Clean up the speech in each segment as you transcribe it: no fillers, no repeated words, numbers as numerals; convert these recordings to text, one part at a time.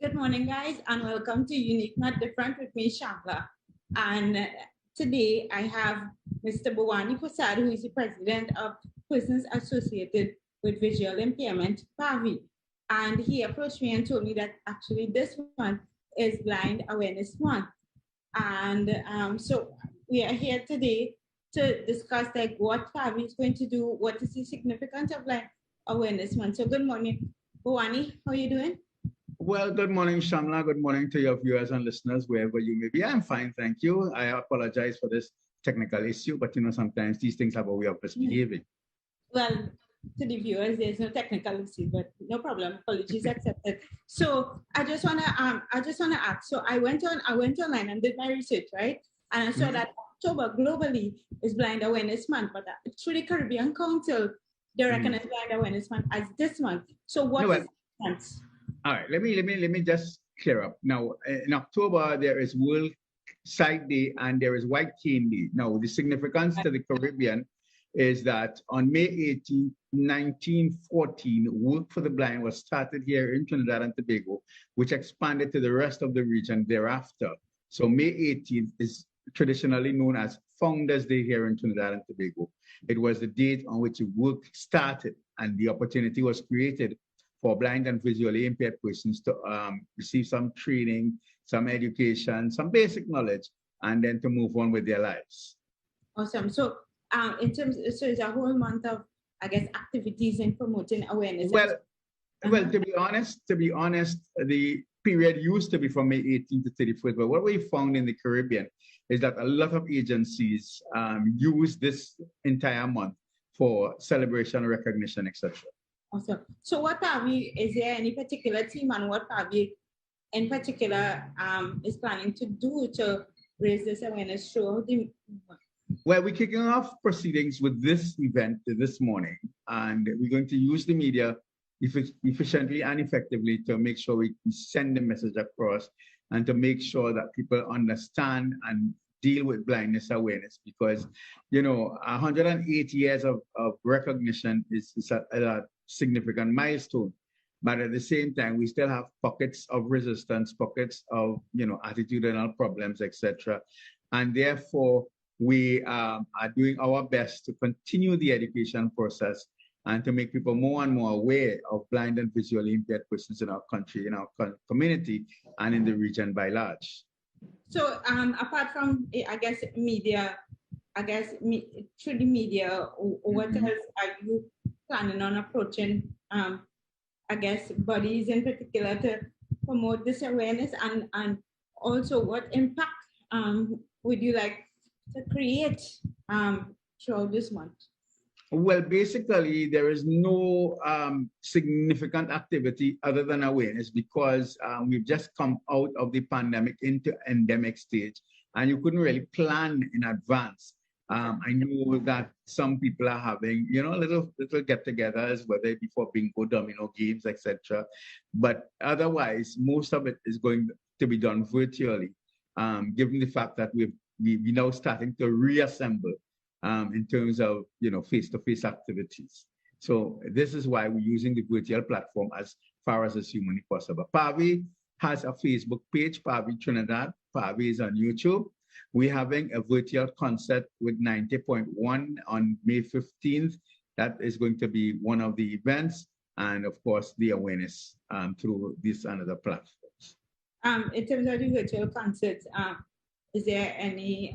Good morning, guys, and welcome to Unique Not Different with me, Shamla. And today I have Mr. Bhawani Persad, who is the president of Persons Associated with Visual Impairment, PAVI. And he approached me and told me that actually this month is Blind Awareness Month. And so we are here today to discuss like what PAVI is going to do, what is the significance of Blind Awareness Month. So good morning, Bhawani, how are you doing? Well, good morning, Shamla. Good morning to your viewers and listeners, wherever you may be. I'm fine, thank you. I apologize for this technical issue, but sometimes these things have a way of misbehaving. Well, to the viewers, there's no technical issue, but no problem. Apologies accepted. So I just wanna ask. So I went online and did my research, right? And I saw that October globally is Blind Awareness Month, but through the Caribbean Council, they recognize Blind Awareness Month as this month. So what is the difference? All right, let me just clear up. Now, in October, there is World Sight Day and there is White Cane Day. Now, the significance to the Caribbean is that on May 18, 1914, Work for the Blind was started here in Trinidad and Tobago, which expanded to the rest of the region thereafter. So May 18th is traditionally known as Founders Day here in Trinidad and Tobago. It was the date on which work started and the opportunity was created for blind and visually impaired persons to receive some training, some education, some basic knowledge, and then to move on with their lives. Awesome. So so it's a whole month of, I guess, activities in promoting awareness. Well, to be honest, the period used to be from May 18th to 31st, but what we found in the Caribbean is that a lot of agencies use this entire month for celebration, recognition, etc. Awesome. So what PAVI, is there any particular team and what PAVI in particular is planning to do to raise this awareness throughout the month? Well, we're kicking off proceedings with this event this morning, and we're going to use the media efficiently and effectively to make sure we send the message across and to make sure that people understand and deal with blindness awareness, because 108 years of recognition is a significant milestone, but at the same time we still have pockets of resistance, pockets of attitudinal problems, etc., and therefore we are doing our best to continue the education process and to make people more and more aware of blind and visually impaired persons in our country, in our community, and in the region by large. So apart from, I guess, media, through the media, what else are you planning on approaching, I guess, bodies in particular to promote this awareness, and also what impact would you like to create throughout this month? Well, basically, there is no significant activity other than awareness, because we've just come out of the pandemic into endemic stage, and you couldn't really plan in advance. I know that some people are having, little get-togethers, whether it be for bingo, domino games, etc. But otherwise, most of it is going to be done virtually, given the fact that we're now starting to reassemble in terms of face-to-face activities. So this is why we're using the virtual platform as far as is humanly possible. PAVI has a Facebook page, PAVI Trinidad. PAVI is on YouTube. We're having a virtual concert with 90.1 on May 15th. That is going to be one of the events, and of course the awareness through this and other platforms. In terms of the virtual concerts, is there any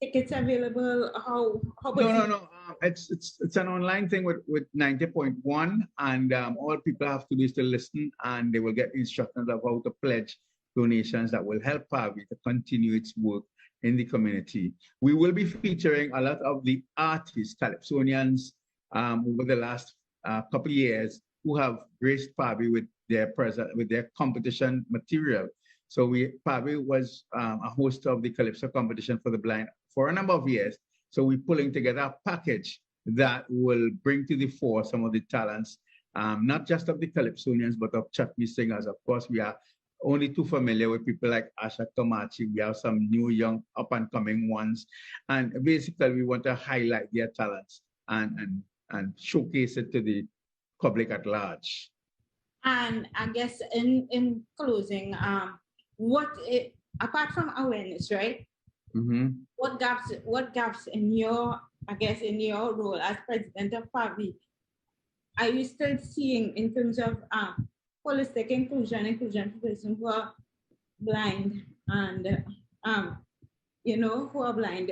tickets available? How No. It's an online thing with 90.1, and all people have to do is to listen, and they will get instructions of how to pledge donations that will help PAVI to continue its work in the community. We will be featuring a lot of the artists, Calypsonians, over the last couple of years, who have graced PAVI with their competition material. So PAVI was a host of the Calypso competition for the blind for a number of years. So we're pulling together a package that will bring to the fore some of the talents, not just of the Calypsonians, but of chutney singers. Of course, we are only too familiar with people like Asha Kamachi. We have some new, young, up-and-coming ones. And basically, we want to highlight their talents and showcase it to the public at large. And I guess in closing, apart from awareness, right? Mm-hmm. What gaps in your, I guess, in your role as president of PAVI are you still seeing in terms of holistic inclusion for persons who are blind and who are blind?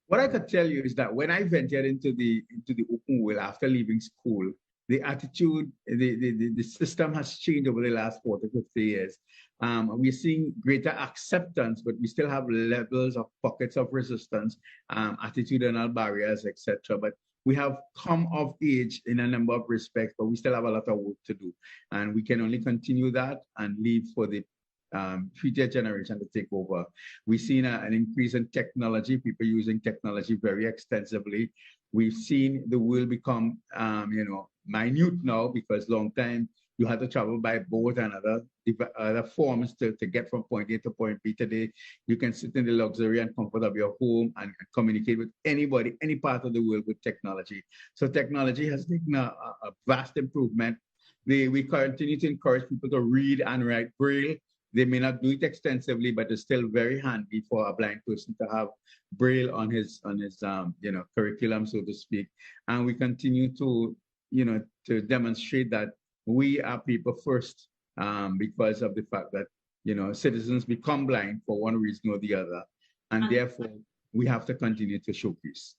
What I could tell you is that when I ventured into the open world after leaving school, the attitude, the system has changed over the last 40, 50 years. We're seeing greater acceptance, but we still have levels of pockets of resistance, attitudinal barriers, etc. But we have come of age in a number of respects, but we still have a lot of work to do. And we can only continue that and leave for the future generation to take over. We've seen an increase in technology, people using technology very extensively. We've seen the world become, minute now, because long time you had to travel by boat and other forms to get from point A to point B. Today, you can sit in the luxury and comfort of your home and communicate with anybody, any part of the world with technology. So technology has taken a vast improvement. We continue to encourage people to read and write Braille. They may not do it extensively, but it's still very handy for a blind person to have Braille on his curriculum, so to speak. And we continue to demonstrate that we are people first, because of the fact that citizens become blind for one reason or the other, and therefore we have to continue to showcase.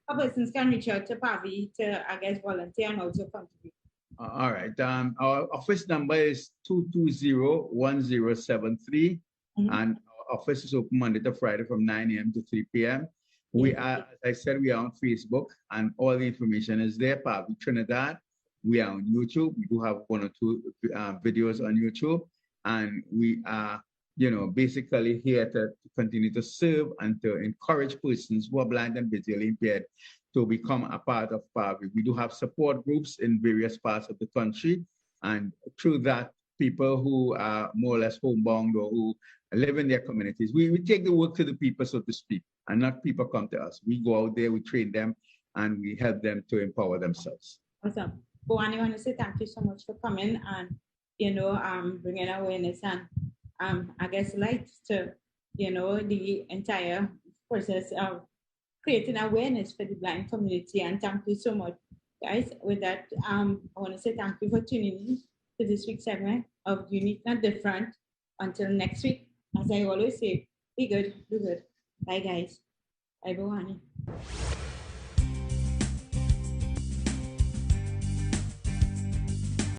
Persons can reach out to PAVI to, I guess, volunteer and also contribute. All right. Our office number is 220-1073, and our office is open Monday to Friday from 9 a.m. to 3 p.m. We are, as I said, we are on Facebook, and all the information is there. PAVI Trinidad. We are on YouTube. We do have one or two videos on YouTube, and we are, basically here to continue to serve and to encourage persons who are blind and visually impaired to become a part of PAVI. We do have support groups in various parts of the country, and through that, people who are more or less homebound or who live in their communities, we take the work to the people, so to speak, and not people come to us. We go out there, we train them, and we help them to empower themselves. Awesome. Bhawani, I want to say thank you so much for coming and, bringing awareness and, I guess, light to, the entire process of creating awareness for the blind community. And thank you so much, guys. With that, I want to say thank you for tuning in to this week's segment of Unique Not Different. Until next week, as I always say, be good, do good. Bye, guys. Bye, Bhawani.